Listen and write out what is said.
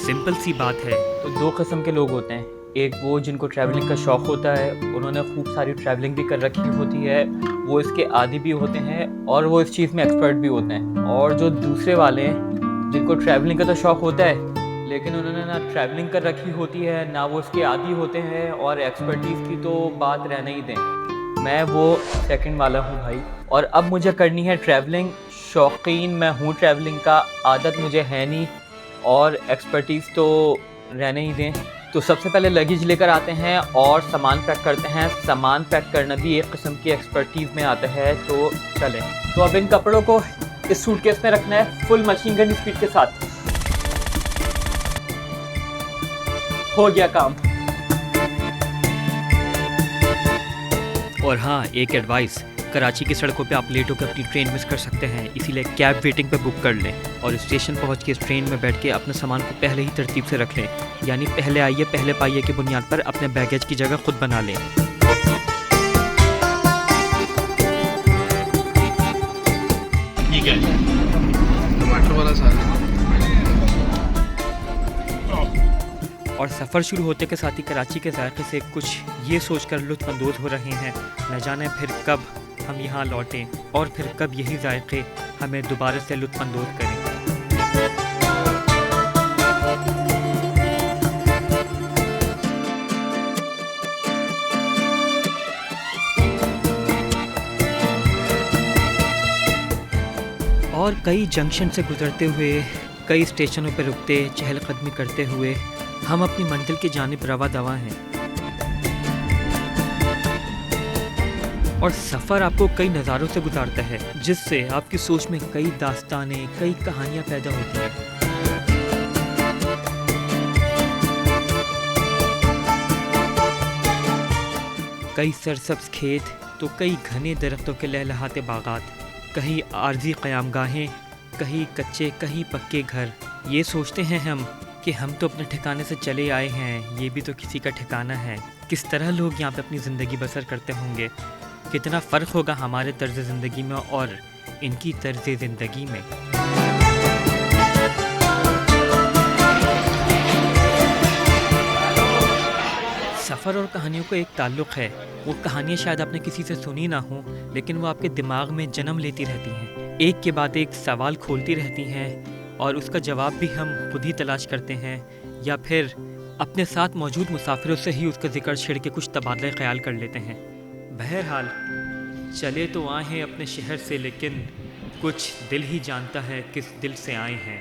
Simple सी बात है। तो दो किस्म के लोग होते हैं, एक वो जिनको ट्रैवलिंग का शौक़ होता है, उन्होंने खूब सारी ट्रैवलिंग भी कर रखी होती है, वो इसके आदी भी होते हैं और वो इस चीज़ में एक्सपर्ट भी होते हैं। और जो दूसरे वाले हैं जिनको ट्रैवलिंग का तो शौक़ होता है लेकिन उन्होंने ना ट्रैवलिंग कर रखी होती है, ना वो इसके आदी होते हैं, और एक्सपर्टीज़ की तो बात रहने ही दें। मैं वो सेकंड वाला हूँ भाई। और अब मुझे करनी है ट्रैवलिंग। शौकीन मैं हूँ ट्रैवलिंग का, आदत मुझे है नहीं, और एक्सपर्टीज़ तो रहने ही दें। तो सबसे पहले लगेज लेकर आते हैं और सामान पैक करते हैं। सामान पैक करना भी एक किस्म की एक्सपर्टीज़ में आता है। तो चलें। तो अब इन कपड़ों को इस सूटकेस में रखना है फुल मशीन गन स्पीड के साथ। हो गया काम। और हाँ, एक एडवाइस, कराची की सड़कों पे आप लेट होकर अपनी ट्रेन मिस कर सकते हैं, इसीलिए कैब वेटिंग पे बुक कर लें और स्टेशन पहुंच के इस ट्रेन में बैठ के अपने सामान को पहले ही तरतीब से रख लें, यानी पहले आइए पहले पाइए की बुनियाद पर अपने बैगेज की जगह खुद बना लें। ये क्या है? टमाटर वाला साग। और सफ़र शुरू होते के साथ ही कराची के जायके से कुछ ये सोचकर लुत्फ़अंदोज़ हो रहे हैं, न जाने फिर कब हम यहाँ लौटें और फिर कब यही जायके हमें दोबारा से लुत्फ़अंदोज़ करें। और कई जंक्शन से गुजरते हुए, कई स्टेशनों पर रुकते, चहलकदमी करते हुए हम अपनी मंजिल की जानिब रवा दवा हैं। और सफ़र आपको कई नज़ारों से गुजारता है, जिससे आपकी सोच में कई दास्तानें, कई कहानियाँ पैदा होती हैं। कई सरसब्ज़ खेत तो कई घने दरख्तों के लहलहाते बागात, कहीं आर्जी क़यामगाहें, कहीं कच्चे कहीं पक्के घर। ये सोचते हैं हम कि हम तो अपने ठिकाने से चले आए हैं, ये भी तो किसी का ठिकाना है। किस तरह लोग यहाँ पे अपनी ज़िंदगी बसर करते होंगे, कितना फ़र्क होगा हमारे तर्ज़ ज़िंदगी में और इनकी तर्ज़ ज़िंदगी में। सफ़र और कहानियों का एक ताल्लुक़ है। वो कहानियाँ शायद आपने किसी से सुनी ना हो, लेकिन वो आपके दिमाग में जन्म लेती रहती हैं, एक के बाद एक सवाल खोलती रहती हैं, और उसका जवाब भी हम खुद ही तलाश करते हैं, या फिर अपने साथ मौजूद मुसाफिरों से ही उसका जिक्र छेड़ के कुछ तबादला ख्याल कर लेते हैं। बहरहाल, चले तो आए हैं अपने शहर से, लेकिन कुछ दिल ही जानता है किस दिल से आए हैं।